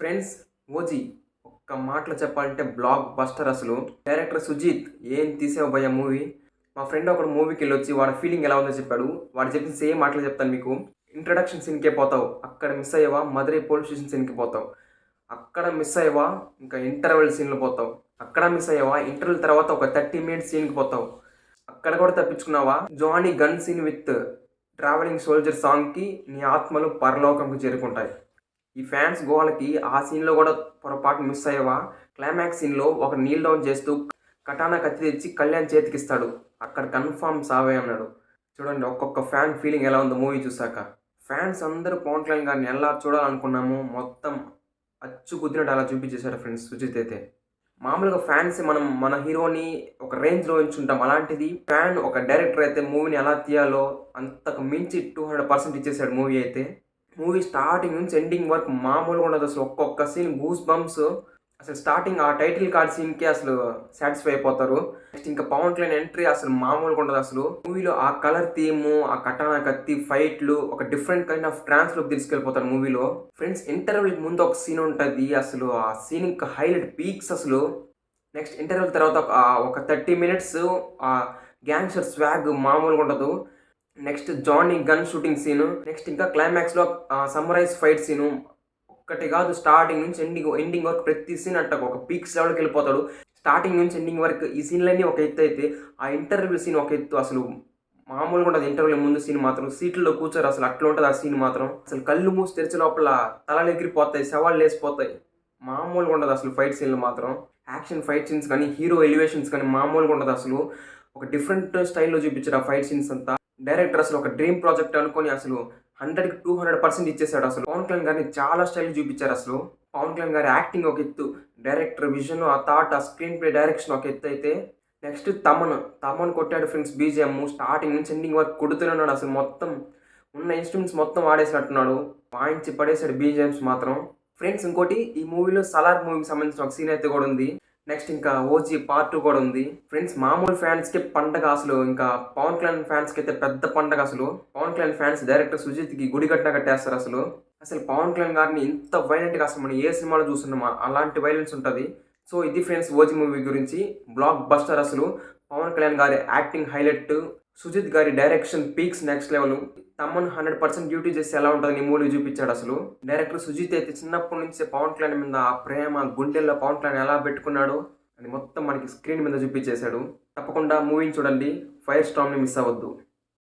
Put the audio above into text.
Friends, 'OG' ఒక్క మాటలో చెప్పాలంటే బ్లాక్ బస్టర్ అసలు. డైరెక్టర్ సుజీత్ ఏం తీసావు భయ్యా మూవీ. మా ఫ్రెండ్ ఒకడు మూవీకెళ్ళొచ్చి వాడి ఫీలింగ్ ఎలా ఉందో చెప్పాడు. వాడు చెప్పిన సేమ్ మాటలు చెప్తాను మీకు. ఇంట్రడక్షన్ సీన్‌కే పోతావు. అక్కడ మిస్ అయ్యావా మధురై పోలీస్ స్టేషన్ సీన్‌కి పోతావు. అక్కడ మిస్ అయ్యావా ఇంకా ఇంటర్వెల్ సీన్‌లో పోతావు. అక్కడ మిస్ అయ్యావా ఇంటర్వెల్ తర్వాత ఒక 30 మినిట్స్ సీన్‌కి పోతావు. అక్కడ కూడా తప్పించుకున్నావా Johnny gun scene with travelling soldier సాంగ్‌కి నీ ఆత్మలు పరలోకంకి చేరుకుంటాయి. ఈ ఫ్యాన్స్ గోలకి ఆ సీన్‌లో కూడా పొరపాటున మిస్ అయ్యావా క్లైమాక్స్ సీన్‌లో ఒక నీల్ డౌన్ చేస్తూ కటానా కత్తి తెచ్చి కళ్యాణ్ చేతికిస్తాడు. అక్కడ కన్ఫర్మ్ సావే అన్నాడు. చూడండి ఒక్కొక్క ఫ్యాన్ ఫీలింగ్ ఎలా ఉందో మూవీ చూసాక. ఫ్యాన్స్ అందరూ పవన్ కళ్యాణ్ గారిని ఎలా చూడాలనుకున్నామో మొత్తం అచ్చు కుదిరినట్టు అలా చూపించేశాడు ఫ్రెండ్స్ సుజిత్ అయితే. మామూలుగా ఫ్యాన్స్ మనం మన హీరోని ఒక రేంజ్‌లో ఎంచుకుంటాం. అలాంటిది ఫ్యాన్ ఒక డైరెక్టర్ అయితే మూవీని ఎలా తీయాలో అంతకు మించి 200% ఇచ్చేసాడు మూవీ అయితే. మూవీ స్టార్టింగ్ నుంచి ఎండింగ్ వరకు మామూలుగా ఉండదు అసలు. ఒక్కొక్క సీన్ గూస్ బంప్స్. అసలు స్టార్టింగ్ ఆ టైటిల్ కార్డ్ సీన్‌కే అసలు సాటిస్ఫై అయిపోతారు. నెక్స్ట్ ఇంకా పవన్ కళ్యాణ్ ఎంట్రీ అసలు మామూలుగా ఉండదు అసలు. మూవీలో ఆ కలర్ థీము, ఆ కటానా కత్తి ఫైట్లు ఒక డిఫరెంట్ కైండ్ ఆఫ్ ట్రాన్స్‌లోకి తీసుకెళ్ళిపోతారు మూవీలో. ఫ్రెండ్స్ ఇంటర్వెల్‌కి ముందు ఒక సీన్ ఉంటది. అసలు ఆ సీన్ ఇంకా హైలైట్ పీక్స్ అసలు. నెక్స్ట్ ఇంటర్వెల్ తర్వాత ఒక 30 మినిట్స్ ఆ గ్యాంగ్‌స్టర్ స్వాగ్ మామూలుగా ఉండదు. Next Johnny gun shooting scene. Next ఇంకా క్లైమాక్స్‌లో సమ్మరైజ్ ఫైట్ సీను. ఒక్కటి కాదు స్టార్టింగ్ నుంచి ఎండింగ్ వరకు ప్రతి సీన్ అంట ఒక పీక్స్ లెవెల్‌కి వెళ్ళిపోతాడు. స్టార్టింగ్ నుంచి ఎండింగ్ వరకు ఈ సీన్‌లన్నీ ఒక ఎత్తు అయితే, ఆ ఇంటర్వ్యూ సీన్ ఒక ఎత్తు అసలు. మామూలుగా ఉండదు ఇంటర్వ్యూ ముందు సీన్ మాత్రం. సీట్లలో కూర్చోరు అసలు అట్లా ఉంటది ఆ సీన్ మాత్రం. అసలు కళ్ళు మూసి తెరిచే లోపల తలలు ఎగిరిపోతాయి, శవాలు లేసిపోతాయి. మామూలుగా ఉండదు అసలు ఫైట్ సీన్‌లు మాత్రం. యాక్షన్ ఫైట్ సీన్స్ కానీ, హీరో ఎలివేషన్స్ కానీ మామూలుగా ఉండదు అసలు. ఒక డిఫరెంట్ స్టైల్‌లో చూపించారు ఆ ఫైట్ సీన్స్ అంతా. డైరెక్టర్ అసలు ఒక డ్రీమ్ ప్రాజెక్ట్ అనుకోని అసలు 100కి 200% ఇచ్చేసాడు అసలు. పవన్ కళ్యాణ్ గారిని చాలా స్టైల్ చూపించారు అసలు. పవన్ కళ్యాణ్ గారి యాక్టింగ్ ఒక ఎత్తు, డైరెక్టర్ విజన్, ఆ థాట్, ఆ స్క్రీన్ ప్లే డైరెక్షన్ ఒక ఎత్తు అయితే, నెక్స్ట్ తమన్ కొట్టాడు ఫ్రెండ్స్ బీజిఎం. స్టార్టింగ్ నుంచి ఎండింగ్ వరకు కొడుతూనే ఉన్నాడు అసలు. మొత్తం ఉన్న ఇన్స్ట్రుమెంట్స్ మొత్తం వాడేసినట్టున్నాడు. వాయించి పడేసాడు బీజిఎమ్స్ మాత్రం. ఫ్రెండ్స్ ఇంకోటి ఈ మూవీలో సలార్ మూవీకి సంబంధించిన ఒక సీన్ అయితే కూడా ఉంది. నెక్స్ట్ ఇంకా 'ఓజీ పార్ట్ 2' కూడా ఉంది. ఫ్రెండ్స్ మామూలు ఫ్యాన్స్‌కి పండగ అసలు. ఇంకా పవన్ కళ్యాణ్ ఫ్యాన్స్‌కి అయితే పెద్ద పండగ అసలు. పవన్ కళ్యాణ్ ఫ్యాన్స్ డైరెక్టర్ సుజిత్‌కి గుడి కట్టినా కట్టేస్తారు అసలు. అసలు పవన్ కళ్యాణ్ గారిని ఇంత వైలెంట్‌గా అసలు మనం ఏ సినిమాలో చూస్తున్నామా అలాంటి వైలెన్స్ ఉంటది. సో ఇది ఫ్రెండ్స్ 'ఓజీ' మూవీ గురించి. బ్లాక్ బస్టర్ అసలు. పవన్ కళ్యాణ్ గారి యాక్టింగ్ హైలైట్, సుజిత్ గారి direction peaks next level. Thaman 100% duty చేసి ఎలా ఉంటుందని ఈ మూవీ చూపించాడు అసలు. డైరెక్టర్ సుజిత్ అయితే చిన్నప్పటి నుంచి పవన్ కళ్యాణ్ మీద ఆ ప్రేమ గుండెల్లో పవన్ కళ్యాణ్ ఎలా పెట్టుకున్నాడు అని మొత్తం మనకి స్క్రీన్ మీద చూపించేశాడు. తప్పకుండా మూవీని చూడండి. ఫైర్ స్టార్మ్‌ని మిస్ అవ్వద్దు.